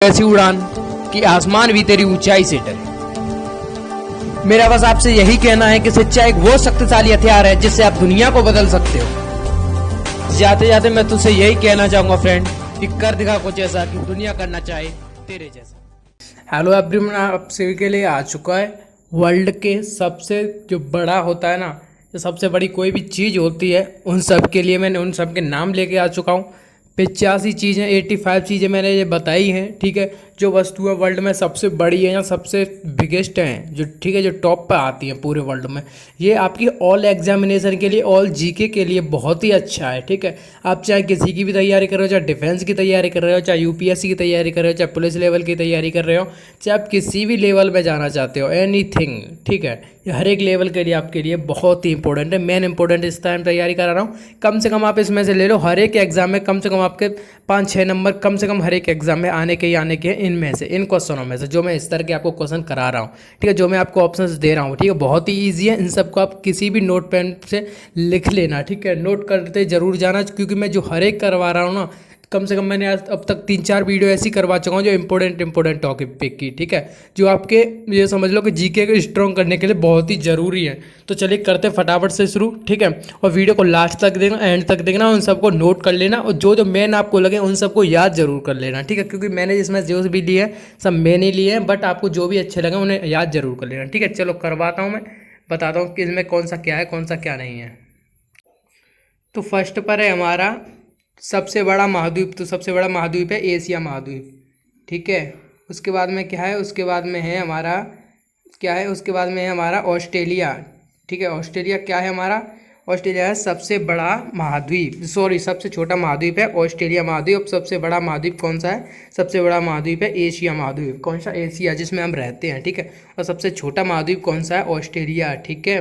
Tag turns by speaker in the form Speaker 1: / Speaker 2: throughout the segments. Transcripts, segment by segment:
Speaker 1: ऐसी उड़ान कि आसमान भी तेरी ऊंचाई से डरे। मेरा बस आपसे यही कहना है कि सच्चाई एक वो शक्तिशाली हथियार है जिससे आप दुनिया को बदल सकते हो। जाते जाते मैं तुझसे यही कहना चाहूंगा फ्रेंड कि कर दिखा कुछ ऐसा कि दुनिया करना चाहे तेरे जैसा। हेलो एवरीवन, आप सभी के लिए आ चुका है वर्ल्ड के सबसे जो बड़ा होता है ना, जो सबसे बड़ी कोई भी चीज़ होती है, उन सब के लिए मैंने उन सब के नाम लेके आ चुका हूँ। 85 चीज़ें 85 चीज़ें मैंने ये बताई हैं, ठीक है। जो वस्तुएं वर्ल्ड में सबसे बड़ी है या सबसे बिगेस्ट हैं, जो ठीक है, जो टॉप पर आती हैं पूरे वर्ल्ड में, ये आपकी ऑल एग्जामिनेशन के लिए, ऑल जीके के लिए बहुत ही अच्छा है, ठीक है। आप चाहे किसी की भी तैयारी कर रहे हो, चाहे डिफेंस की तैयारी कर रहे हो, चाहे यूपीएससी की तैयारी कर रहे हो, चाहे पुलिस लेवल की तैयारी कर रहे हो, चाहे आप किसी भी लेवल में जाना चाहते हो, एनीथिंग, ठीक है, ये हर एक लेवल के लिए आपके लिए बहुत ही इंपॉर्टेंट है। मेन इंपॉर्टेंट इस टाइम तैयारी करा रहा हूँ। कम से कम आप इसमें से ले लो, हर एक एग्जाम में कम से कम आपके 5-6 नंबर कम से कम हर एक एग्जाम में आने के ही आने के, इनमें से, इन क्वेश्चनों में से, जो मैं इस तरह के आपको क्वेश्चन करा रहा हूँ, ठीक है, जो मैं आपको ऑप्शंस दे रहा हूँ, ठीक है, बहुत ही ईजी है। इन सबको आप किसी भी नोट पेन से लिख लेना, ठीक है, नोट करते जरूर जाना, क्योंकि मैं जो हर एक करवा रहा हूँ ना, कम से कम मैंने आज अब तक 3-4 वीडियो ऐसी करवा चुका हूँ जो इंपॉर्टेंट टॉपिक की, ठीक है, जो आपके ये समझ लो कि जीके को स्ट्रॉन्ग करने के लिए बहुत ही ज़रूरी है। तो चलिए करते फटाफट से शुरू, ठीक है, और वीडियो को लास्ट तक देखना, एंड तक देखना, उन सबको नोट कर लेना, और जो जो मेन आपको लगे उन सबको याद जरूर कर लेना, ठीक है, क्योंकि मैंने जिसमें जो भी लिए हैं सब मैंने लिए हैं, बट आपको जो भी अच्छे लगे उन्हें याद जरूर कर लेना, ठीक है। चलो करवाता हूँ, मैं बताता हूँ कि इसमें कौन सा क्या है, कौन सा क्या नहीं है। तो फर्स्ट पर है हमारा सबसे बड़ा महाद्वीप, तो सबसे बड़ा महाद्वीप है एशिया महाद्वीप, ठीक है। उसके बाद में क्या है, उसके बाद में है हमारा क्या है, उसके बाद में है हमारा ऑस्ट्रेलिया, ठीक है। ऑस्ट्रेलिया क्या है हमारा, ऑस्ट्रेलिया है सबसे बड़ा महाद्वीप, सॉरी सबसे छोटा महाद्वीप है ऑस्ट्रेलिया महाद्वीप। सबसे बड़ा महाद्वीप कौन सा है, सबसे बड़ा महाद्वीप है एशिया महाद्वीप, कौन सा, एशिया, जिसमें हम रहते हैं, ठीक है। और सबसे छोटा महाद्वीप कौन सा है, ऑस्ट्रेलिया, ठीक है।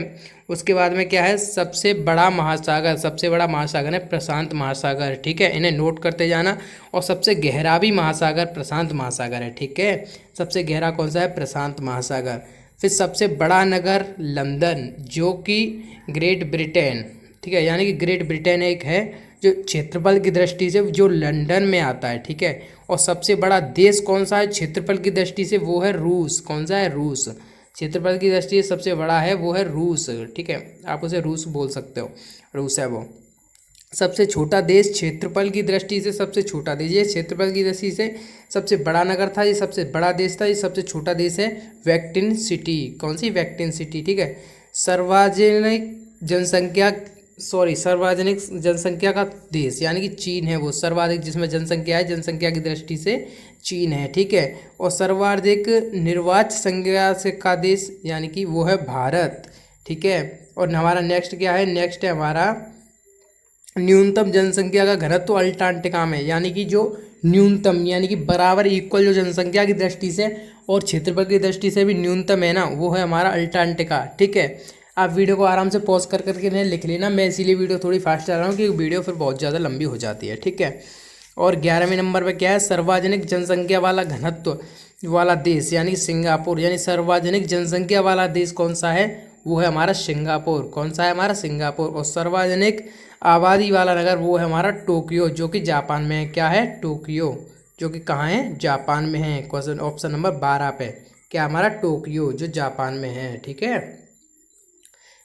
Speaker 1: उसके बाद में क्या है, सबसे बड़ा महासागर, सबसे बड़ा महासागर है प्रशांत महासागर, ठीक है, इन्हें नोट करते जाना। और सबसे गहरा भी महासागर प्रशांत महासागर है, ठीक है, सबसे गहरा कौन सा है, प्रशांत महासागर। फिर सबसे बड़ा नगर लंदन, जो कि ग्रेट ब्रिटेन, ठीक है, यानी कि ग्रेट ब्रिटेन एक है जो क्षेत्रफल की दृष्टि से जो लंदन में आता है, ठीक है। और सबसे बड़ा देश कौन सा है क्षेत्रफल की दृष्टि से, वो है रूस, कौन सा है, रूस, क्षेत्रफल की दृष्टि से सबसे बड़ा है वो है रूस, ठीक है, आप उसे रूस बोल सकते हो, रूस है वो। सबसे छोटा देश क्षेत्रफल की दृष्टि से, सबसे छोटा देश, ये क्षेत्रफल की दृष्टि से सबसे बड़ा नगर था, ये सबसे बड़ा देश था, ये सबसे छोटा देश है वैटिकन सिटी, कौन सी, वैटिकन सिटी, ठीक है। सार्वजनिक जनसंख्या, सॉरी सार्वजनिक जनसंख्या का देश यानी कि चीन है वो, सर्वाधिक जिसमें जनसंख्या है, जनसंख्या की दृष्टि से चीन है, ठीक है। और सर्वाधिक निर्वाच संख्या से का देश यानी कि वो है भारत, ठीक है। और हमारा नेक्स्ट क्या है, नेक्स्ट है हमारा न्यूनतम जनसंख्या का घनत्व अल्टार्कटिका में, यानी कि जो न्यूनतम यानी कि बराबर इक्वल जो जनसंख्या की दृष्टि से और क्षेत्रफल की दृष्टि से भी न्यूनतम है ना, वो है हमारा अल्टार्कटिका, ठीक है। आप वीडियो को आराम से पॉज कर करके नहीं लिख लेना, मैं इसीलिए वीडियो थोड़ी फास्ट चला रहा हूँ क्योंकि वीडियो फिर बहुत ज़्यादा लंबी हो जाती है, ठीक है। और 11वें नंबर पर क्या है, सार्वजनिक जनसंख्या वाला घनत्व वाला देश यानी सिंगापुर, यानी सार्वजनिक जनसंख्या वाला देश कौन सा है, वो है हमारा सिंगापुर, कौन सा है हमारा सिंगापुर। और सार्वजनिक आबादी वाला नगर वो है हमारा टोक्यो, जो कि जापान में है, क्या है, टोक्यो, जो कि कहाँ है, जापान में है। क्वेश्चन ऑप्शन नंबर 12 पे क्या हमारा, टोक्यो, जो जापान में है, ठीक है।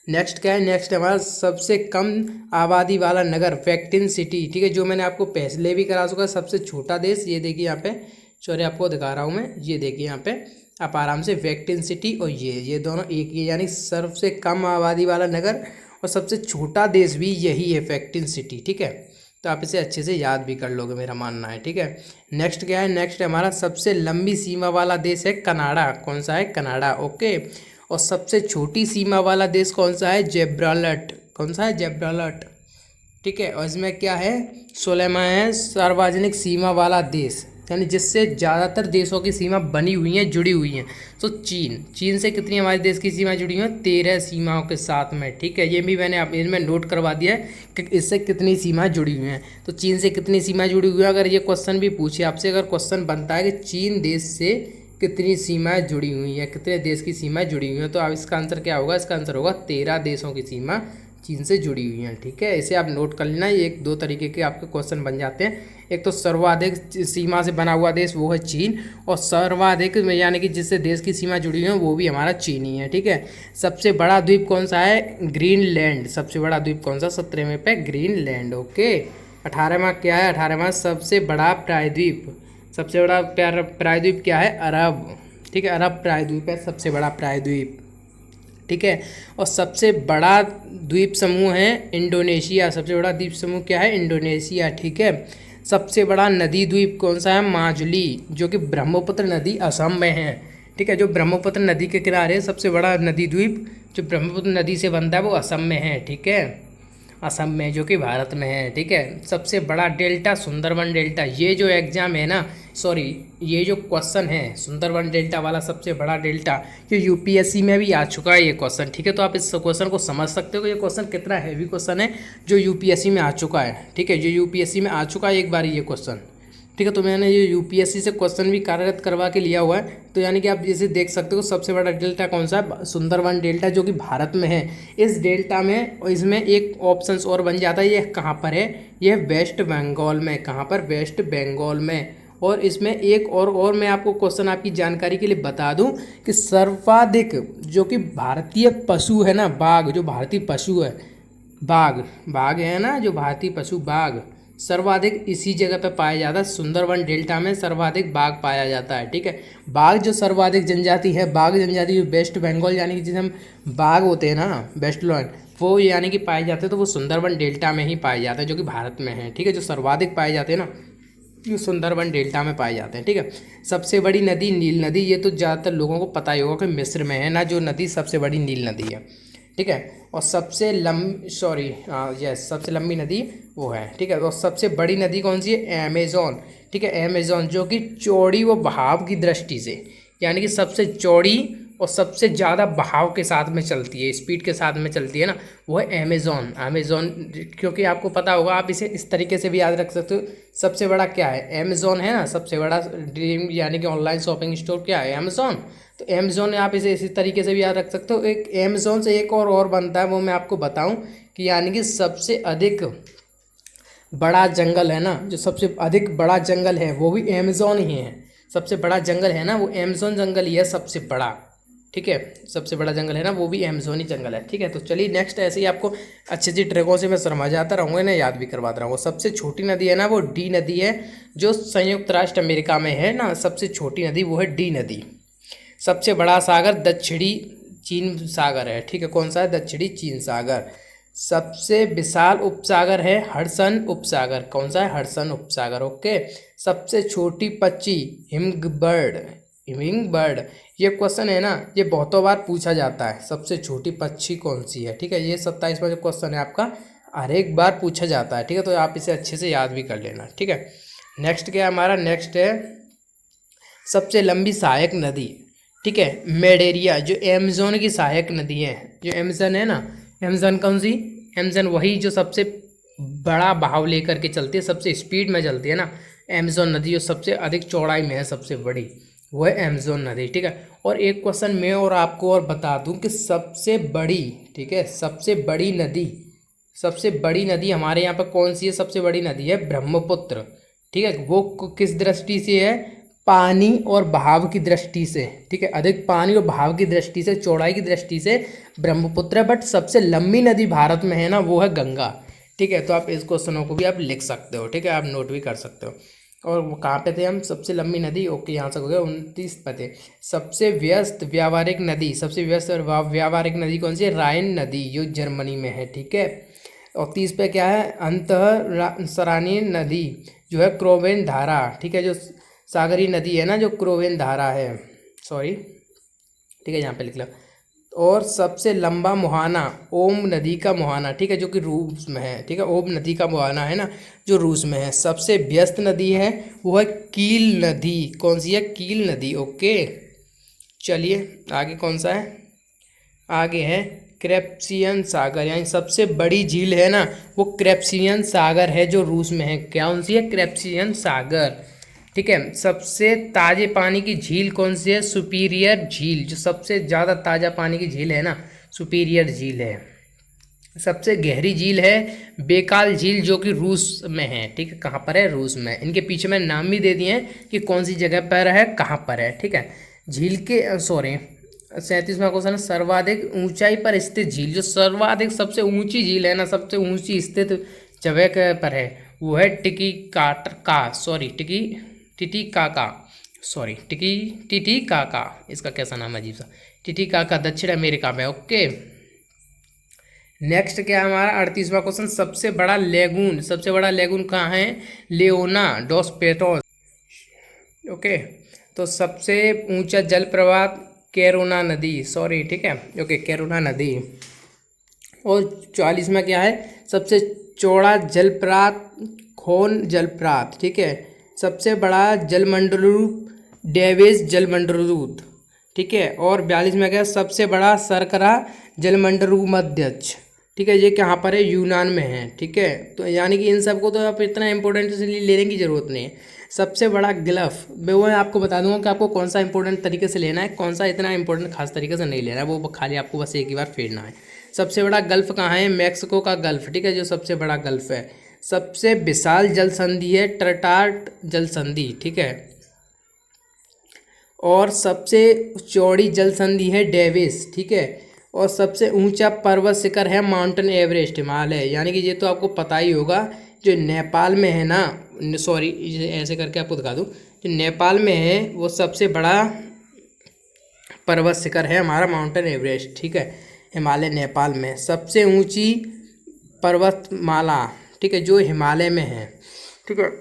Speaker 1: नेक्स्ट क्या है, नेक्स्ट हमारा सबसे कम आबादी वाला नगर वैटिकन सिटी, ठीक है, जो मैंने आपको पहले भी करा चुका। सबसे छोटा देश ये देखिए यहाँ पे, सॉरी आपको दिखा रहा हूँ मैं, ये देखिए यहाँ पे आप आराम से, वैटिकन सिटी और ये दोनों एक ही, यानी सबसे कम आबादी वाला नगर और सबसे छोटा देश भी यही है, वैटिकन सिटी, ठीक है। तो आप इसे अच्छे से याद भी कर लोगे, मेरा मानना है, ठीक है। नेक्स्ट क्या है, नेक्स्ट हमारा सबसे लंबी सीमा वाला देश है कनाडा, कौन सा है, कनाडा, ओके। और सबसे छोटी सीमा वाला देश कौन सा है, जिब्राल्टर, कौन सा है, जिब्राल्टर, ठीक है। और इसमें क्या है, 16वां है सार्वजनिक सीमा वाला देश, यानी जिससे ज़्यादातर देशों की सीमा बनी हुई हैं, जुड़ी हुई हैं। तो चीन से कितनी हमारे देश की सीमा जुड़ी हुई है, 13 सीमाओं के साथ में, ठीक है। ये भी मैंने इनमें नोट करवा दिया है कि इससे कितनी सीमा जुड़ी हुई हैं। तो चीन से कितनी सीमा जुड़ी हुई है, अगर ये क्वेश्चन भी पूछे आपसे, अगर क्वेश्चन बनता है कि चीन देश से कितनी सीमाएं जुड़ी हुई हैं, कितने देश की सीमाएं जुड़ी हुई हैं, तो अब इसका आंसर क्या होगा, इसका आंसर होगा 13 देशों की सीमा चीन से जुड़ी हुई हैं। ठीक है, इसे आप नोट कर लेना। ये 1-2 तरीके के आपके क्वेश्चन बन जाते हैं। एक तो सर्वाधिक सीमा से बना हुआ देश वो है चीन, और सर्वाधिक यानी कि जिससे देश की सीमा जुड़ी हुई है वो भी हमारा चीन ही है। ठीक है, सबसे बड़ा द्वीप कौन सा है? ग्रीनलैंड। सबसे बड़ा द्वीप कौन सा? 17वें पे ग्रीनलैंड। ओके, 18वां क्या है? 18वां सबसे बड़ा प्रायद्वीप, सबसे बड़ा प्रायद्वीप क्या है? अरब। ठीक है, अरब प्रायद्वीप है सबसे बड़ा प्रायद्वीप। ठीक है, और सबसे बड़ा द्वीप समूह है इंडोनेशिया। सबसे बड़ा द्वीप समूह क्या है? इंडोनेशिया। ठीक है, सबसे बड़ा नदी द्वीप कौन सा है? माजुली, जो कि ब्रह्मपुत्र नदी असम में है। ठीक है, जो ब्रह्मपुत्र नदी के किनारे सबसे बड़ा नदी द्वीप जो ब्रह्मपुत्र नदी से बनता है वो असम में है। ठीक है, असम में, जो कि भारत में है। ठीक है, सबसे बड़ा डेल्टा सुंदरबन डेल्टा। ये जो एग्जाम है ना, सॉरी, ये जो क्वेश्चन है सुंदरबन डेल्टा वाला, सबसे बड़ा डेल्टा, ये यूपीएससी में भी आ चुका है ये क्वेश्चन। ठीक है, तो आप इस क्वेश्चन को समझ सकते हो कि ये क्वेश्चन कितना हैवी क्वेश्चन है जो यूपीएससी में आ चुका है। ठीक है, जो यूपीएससी में आ चुका है एक बार ये क्वेश्चन। ठीक है, तो मैंने ये यूपीएससी से क्वेश्चन भी कार्यरत करवा के लिया हुआ है। तो यानी कि आप जैसे देख सकते हो सबसे बड़ा डेल्टा कौन सा है? सुंदरबन डेल्टा, जो कि भारत में है। इस डेल्टा में इसमें एक ऑप्शन और बन जाता है। ये कहाँ पर है? ये वेस्ट बंगाल में। कहाँ पर? वेस्ट बंगाल में। और इसमें एक और मैं आपको क्वेश्चन आपकी जानकारी के लिए बता दूं कि सर्वाधिक जो कि भारतीय पशु है ना, बाघ, जो भारतीय पशु है, बाघ है ना, जो भारतीय पशु बाघ, सर्वाधिक इसी जगह पे पाया जाता है। सुंदरबन डेल्टा में सर्वाधिक बाघ पाया जाता है। ठीक है, बाघ जो सर्वाधिक जनजाति है, बाघ जनजाति जो वेस्ट बंगाल यानी कि जिसे हम बाघ होते हैं ना, वेस्ट लॉन, वो यानी कि पाए जाते हैं, तो वो सुंदरबन डेल्टा में ही पाए जाते हैं, जो कि भारत में है। ठीक है, जो सर्वाधिक पाए जाते हैं ना, ये सुंदरबन डेल्टा में पाए जाते हैं। ठीक है, सबसे बड़ी नदी नील नदी, ये तो ज़्यादातर लोगों को पता ही होगा कि मिस्र में है ना जो नदी, सबसे बड़ी नील नदी है। ठीक है, और सबसे लंबी, सॉरी, यस, सबसे लंबी नदी वो है। ठीक है, और सबसे बड़ी नदी कौन सी है? अमेजोन। ठीक है, अमेजोन, जो कि चौड़ी व बहाव की दृष्टि से, यानी कि सबसे चौड़ी और सबसे ज़्यादा बहाव के साथ में चलती है, स्पीड के साथ में चलती है ना, वो है अमेजोन। क्योंकि आपको पता होगा, आप इसे इस तरीके से भी याद रख सकते हो। सबसे बड़ा क्या है? अमेजोन है ना, सबसे बड़ा ड्रीम यानी कि ऑनलाइन शॉपिंग स्टोर क्या है? अमेजोन। तो अमेजोन आप इसे इसी तरीके से भी याद रख सकते हो। एक अमेजोन से एक और बनता है, वो मैं आपको बताऊं कि यानी कि सबसे अधिक बड़ा जंगल है ना, जो सबसे अधिक बड़ा जंगल है वो भी अमेजोन ही है। सबसे बड़ा जंगल है ना वो अमेजोन जंगल ही है सबसे बड़ा। ठीक है, सबसे बड़ा जंगल है ना वो भी अमेजोनी जंगल है। ठीक है, तो चलिए नेक्स्ट, ऐसे ही आपको अच्छी अच्छी ट्रिकों से मैं समझाता रहूँगा ना, याद भी करवाता रहूँगा। सबसे छोटी नदी है ना वो डी नदी है, जो संयुक्त राष्ट्र अमेरिका में है ना, सबसे छोटी नदी वो है डी नदी। सबसे बड़ा सागर दक्षिणी चीन सागर है। ठीक है, कौन सा है? दक्षिणी चीन सागर। सबसे विशाल उपसागर है हडसन उपसागर। कौन सा है? हडसन उपसागर। ओके, सबसे छोटी पक्षी हिमिंगबर्ड। ये क्वेश्चन है ना, ये बहुतों बार पूछा जाता है, सबसे छोटी पक्षी कौन सी है। ठीक है, ये 27वां जो क्वेश्चन है आपका, हर एक बार पूछा जाता है। ठीक है, तो आप इसे अच्छे से याद भी कर लेना। ठीक है, नेक्स्ट क्या है हमारा? नेक्स्ट है सबसे लंबी सहायक नदी। ठीक है, मेडेरिया, जो अमेजोन की सहायक नदी है, जो अमेजन है ना, अमेजन कौन सी? अमेजन वही जो सबसे बड़ा बहाव लेकर के चलती है, सबसे स्पीड में चलती है ना, अमेजोन नदी जो सबसे अधिक चौड़ाई में है, सबसे बड़ी, वो है अमेजोन नदी। ठीक है, और एक क्वेश्चन मैं और आपको और बता दूं कि सबसे बड़ी, ठीक है, सबसे बड़ी नदी हमारे यहाँ पर कौन सी है? सबसे बड़ी नदी है ब्रह्मपुत्र। ठीक है, वो किस दृष्टि से है? पानी और बहाव की दृष्टि से। ठीक है, अधिक पानी और बहाव की दृष्टि से, चौड़ाई की दृष्टि से ब्रह्मपुत्र है। बट सबसे लंबी नदी भारत में है ना, वो है गंगा। ठीक है, तो आप इस क्वेश्चनों को भी आप लिख सकते हो। ठीक है, आप नोट भी कर सकते हो। और कहाँ पे थे हम? सबसे लंबी नदी। ओके, यहाँ से हो गया 29 पे थे। सबसे व्यस्त व्यावहारिक नदी, सबसे व्यस्त व्यावहारिक नदी कौन सी है? राइन नदी, जो जर्मनी में है। ठीक है, और 30 पे क्या है? अंतःसरानी नदी जो है क्रोवेन धारा। ठीक है, जो सागरी नदी है ना, जो क्रोवेन धारा है, सॉरी, ठीक है, यहाँ पे लिख लो। और सबसे लंबा मुहाना ओम नदी का मुहाना। ठीक है, जो कि रूस में है। ठीक है, ओम नदी का मुहाना है ना, जो रूस में है। सबसे व्यस्त नदी है वो है कील नदी। कौन सी है? कील नदी। ओके, चलिए आगे कौन सा है? आगे है कैस्पियन सागर, यानी सबसे बड़ी झील है ना वो कैस्पियन सागर है, जो रूस में है। कौन सी है? कैस्पियन सागर। ठीक है, सबसे ताजे पानी की झील कौन सी है? सुपीरियर झील, जो सबसे ज़्यादा ताज़ा पानी की झील है ना, सुपीरियर झील है। सबसे गहरी झील है बेकाल झील, जो कि रूस में है। ठीक है, कहाँ पर है? रूस में। इनके पीछे मैंने नाम भी दे दिए हैं कि कौन सी जगह पर है, कहाँ पर है। ठीक है, झील के 37वां क्वेश्चन, सर्वाधिक ऊंचाई पर स्थित झील। जो सर्वाधिक सबसे ऊंची झील है ना, सबसे ऊंची स्थित जगह पर है, वो है टिटिकाका। इसका कैसा नाम है अजीब सा, टिटिकाका, दक्षिण अमेरिका में। ओके, नेक्स्ट क्या है हमारा 38वां क्वेश्चन, सबसे बड़ा लेगून कहाँ है? लियोना डॉस पेटोस। ओके, तो सबसे ऊंचा जलप्रपात कैरोना नदी, ठीक है, ओके, कैरोना नदी। और 44वां क्या है? सबसे चौड़ा जलप्रपात खोन जलप्रपात। ठीक है, सबसे बड़ा जलमंडलू डेविस जलमंडलू। ठीक है, और 42वां क्या है? सबसे बड़ा सरकरा जलमंडलू मध्यच। ठीक है, ये कहाँ पर है? यूनान में है। ठीक है, तो यानी कि इन सबको तो आप इतना इंपॉर्टेंट इसलिए लेने की ज़रूरत नहीं है। सबसे बड़ा गल्फ, मैं आपको बता दूंगा कि आपको कौन सा इंपॉर्टेंट तरीके से लेना है, कौन सा इतना इंपॉर्टेंट खास तरीके से नहीं लेना है, वो खाली आपको बस एक ही बार फेरना है। सबसे बड़ा गल्फ कहाँ है? मैक्सिको का गल्फ। ठीक है, जो सबसे बड़ा गल्फ है। सबसे विशाल जल संधि है ट्रिटार्ट जल संधि। ठीक है, और सबसे चौड़ी जल संधि है डेविस। ठीक है, और सबसे ऊंचा पर्वत शिखर है माउंटेन एवरेस्ट, हिमालय। यानी कि ये तो आपको पता ही होगा, जो नेपाल में है ना, ऐसे करके आपको दिखा दूँ, जो नेपाल में है वो सबसे बड़ा पर्वत शिखर है हमारा माउंटेन एवरेस्ट। ठीक है, हिमालय नेपाल में। सबसे ऊंची पर्वतमाला, ठीक है, जो हिमालय में है। ठीक है,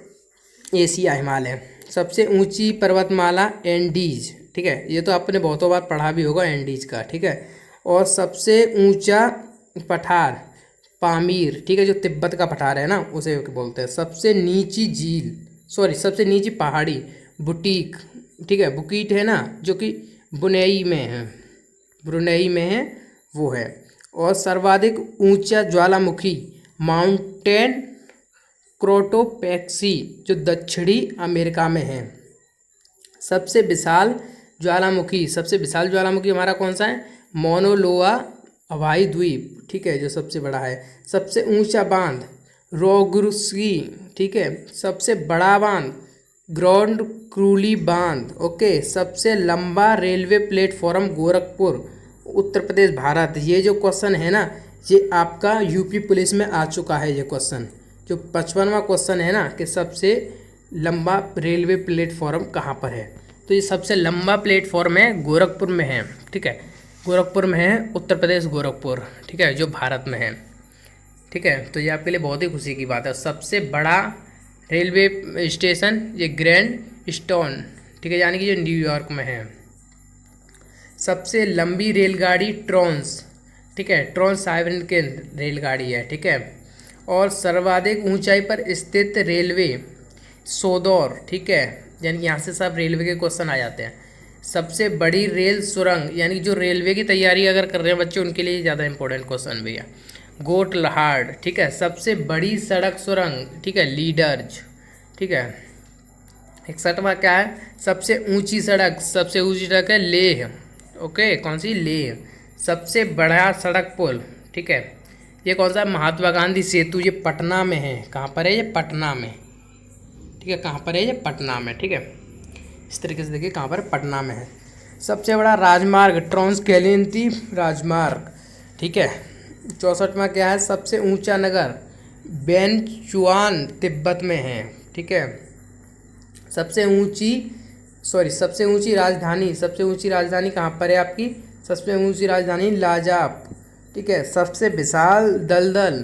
Speaker 1: एशिया हिमालय। सबसे ऊंची पर्वतमाला एंडीज। ठीक है, ये तो आपने बहुतों बार पढ़ा भी होगा एंडीज का। ठीक है, और सबसे ऊंचा पठार पामीर। ठीक है, जो तिब्बत का पठार है ना, उसे बोलते हैं। सबसे नीची सबसे नीची पहाड़ी बुटीक। ठीक है, बुकीट है ना, जो कि ब्रुनेई में है, वो है। और सर्वाधिक ऊंचा ज्वालामुखी माउंटेन क्रोटोपैक्सी, जो दक्षिणी अमेरिका में है। सबसे विशाल ज्वालामुखी हमारा कौन सा है? मोनोलोआ हवाई द्वीप। ठीक है, जो सबसे बड़ा है। सबसे ऊंचा बांध रोगुर्स्की। ठीक है, सबसे बड़ा बांध ग्रांड क्रूली बांध। ओके, सबसे लंबा रेलवे प्लेटफॉर्म गोरखपुर, उत्तर प्रदेश, भारत। ये जो क्वेश्चन है ना, ये आपका यूपी पुलिस में आ चुका है। ये क्वेश्चन जो 55वां क्वेश्चन है ना, कि सबसे लंबा रेलवे प्लेटफॉर्म कहाँ पर है, तो ये सबसे लंबा प्लेटफॉर्म है गोरखपुर में है। ठीक है, गोरखपुर में है, उत्तर प्रदेश गोरखपुर। ठीक है, जो भारत में है। ठीक है, तो ये आपके लिए बहुत ही खुशी की बात है। सबसे बड़ा रेलवे स्टेशन ये ग्रैंड स्टोन। ठीक है, यानी कि जो न्यूयॉर्क में है। सबसे लंबी रेलगाड़ी ट्रांस। ठीक है, ट्रांस साइबेरियन के रेलगाड़ी है। ठीक है, और सर्वाधिक ऊंचाई पर स्थित रेलवे सोदौर। ठीक है, यानी कि यहाँ से सब रेलवे के क्वेश्चन आ जाते हैं। सबसे बड़ी रेल सुरंग, यानी जो रेलवे की तैयारी अगर कर रहे हैं बच्चे, उनके लिए ज़्यादा इंपॉर्टेंट क्वेश्चन भी है। गोटलहार्ड। ठीक है, सबसे बड़ी सड़क सुरंग। ठीक है, लीडर्ज। ठीक है, 61वां क्या है? सबसे ऊंची सड़क है लेह। ओके, कौन सी? लेह। सबसे बड़ा सड़क पुल। ठीक है, ये कौन सा? महात्मा गांधी सेतु। ये पटना में है। कहाँ पर है? ये पटना में। ठीक है, कहाँ पर है? ये पटना में। ठीक है, इस तरीके से देखिए कहाँ पर? पटना में है। सबसे बड़ा राजमार्ग ट्रांस कैलिंती राजमार्ग। ठीक है, 64वां क्या है? सबसे ऊंचा नगर बेनचुआन, तिब्बत में है। ठीक है, सबसे ऊंची राजधानी कहाँ पर है आपकी? सबसे ऊंची राजधानी लाजाप। ठीक है, सबसे विशाल दलदल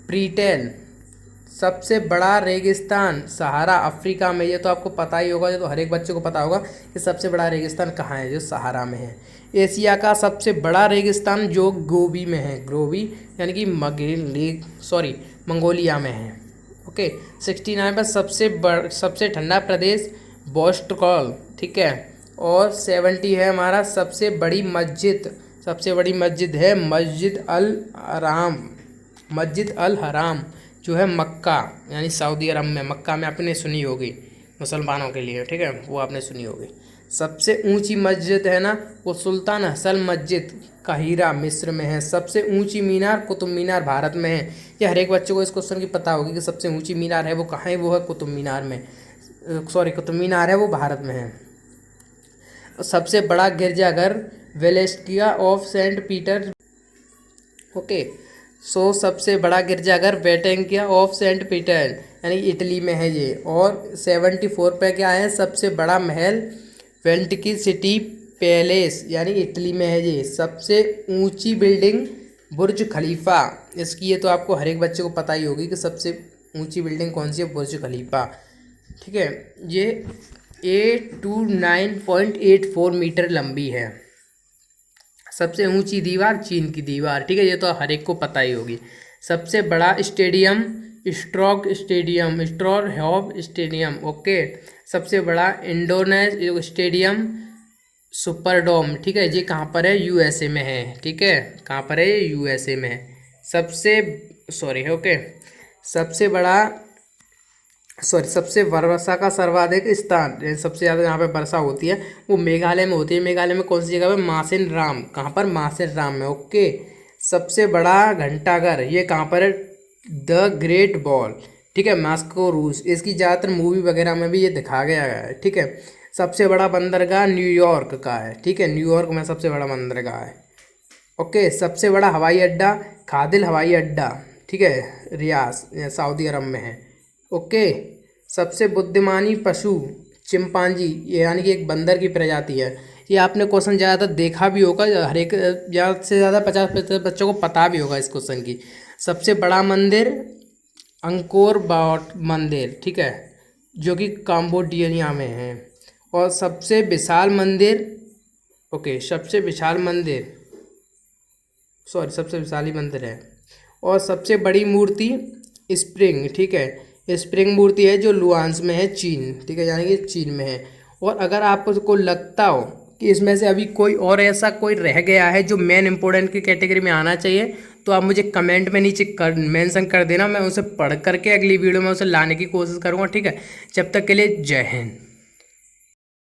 Speaker 1: प्रीटेल। सबसे बड़ा रेगिस्तान सहारा, अफ्रीका में। ये तो आपको पता ही होगा, ये तो हर एक बच्चे को पता होगा कि सबसे बड़ा रेगिस्तान कहाँ है, जो सहारा में है। एशिया का सबसे बड़ा रेगिस्तान जो गोबी में है, यानी कि मंगोलिया में है। ओके, 69 पर सबसे ठंडा प्रदेश बोस्टकॉल। ठीक है, और 70 है हमारा सबसे बड़ी मस्जिद है मस्जिद अल हराम, जो है मक्का, यानी सऊदी अरब में। मक्का में आपने सुनी होगी, मुसलमानों के लिए। ठीक है, वो आपने सुनी होगी। सबसे ऊंची मस्जिद है ना वो सुल्तान हसन मस्जिद काहिरा मिस्र में है। सबसे ऊंची मीनार कुतुब मीनार भारत में है। ये हर एक बच्चे को इस क्वेश्चन की पता होगी कि सबसे ऊंची मीनार है वो कहाँ है, वो है कुतुब मीनार में, सॉरी कुतुब मीनार है वो भारत में है। सबसे बड़ा गिरजाघर वेलेस्किया ऑफ सेंट पीटर, ओके, सो सबसे बड़ा गिरजाघर वेटेंकिया ऑफ सेंट पीटर यानी इटली में है ये। और 74 पे क्या है, सबसे बड़ा महल वेंटिकी सिटी पैलेस यानी इटली में है ये। सबसे ऊंची बिल्डिंग बुर्ज खलीफा, इसकी ये तो आपको हर एक बच्चे को पता ही होगी कि सबसे ऊंची बिल्डिंग कौन सी है, बुर्ज खलीफा, ठीक है। ये 829.84 मीटर लंबी है। सबसे ऊंची दीवार चीन की दीवार, ठीक है, ये तो हर एक को पता ही होगी। सबसे बड़ा स्टेडियम स्ट्रॉर हॉब स्टेडियम, ओके। सबसे बड़ा इंडोनेश स्टेडियम सुपरडोम, ठीक है, ये कहाँ पर है, यूएसए में है, ठीक है, कहाँ पर है, यूएसए में है। सबसे वर्षा का सर्वाधिक स्थान, सबसे ज़्यादा यहाँ पे वर्षा होती है वो मेघालय में होती है। मेघालय में कौन सी जगह पे, मासिन राम, कहाँ पर, मासिन राम में, ओके। सबसे बड़ा घंटाघर ये कहाँ पर है, द ग्रेट वॉल, ठीक है, मॉस्को रूस। इसकी ज़्यादातर मूवी वगैरह में भी ये दिखाया गया है, ठीक है। सबसे बड़ा बंदरगाह न्यूयॉर्क का है, ठीक है, न्यूयॉर्क में सबसे बड़ा बंदरगाह है, ओके। सबसे बड़ा हवाई अड्डा खादिल हवाई अड्डा, ठीक है, रियाद सऊदी अरब में है, ओके। सबसे बुद्धिमानी पशु चिंपांजी, ये यानी कि एक बंदर की प्रजाति है। ये आपने क्वेश्चन ज़्यादातर देखा भी होगा, हर एक ज़्यादा से ज़्यादा 50% बच्चों को पता भी होगा इस क्वेश्चन की। सबसे बड़ा मंदिर अंकोर वाट मंदिर, ठीक है, जो कि काम्बोडिया में है। और सबसे विशाल मंदिर, ओके, सबसे विशाल ही मंदिर है। और सबसे बड़ी मूर्ति स्प्रिंग, ठीक है, स्प्रिंग मूर्ति है जो लुआंस में है, चीन, ठीक है, यानी कि चीन में है। और अगर आपको लगता हो कि इसमें से अभी कोई और ऐसा कोई रह गया है जो मेन इंपॉर्टेंट की कैटेगरी में आना चाहिए, तो आप मुझे कमेंट में नीचे मेंशन कर देना, मैं उसे पढ़ करके अगली वीडियो में उसे लाने की कोशिश करूँगा, ठीक है। जब तक के लिए जय हिंद।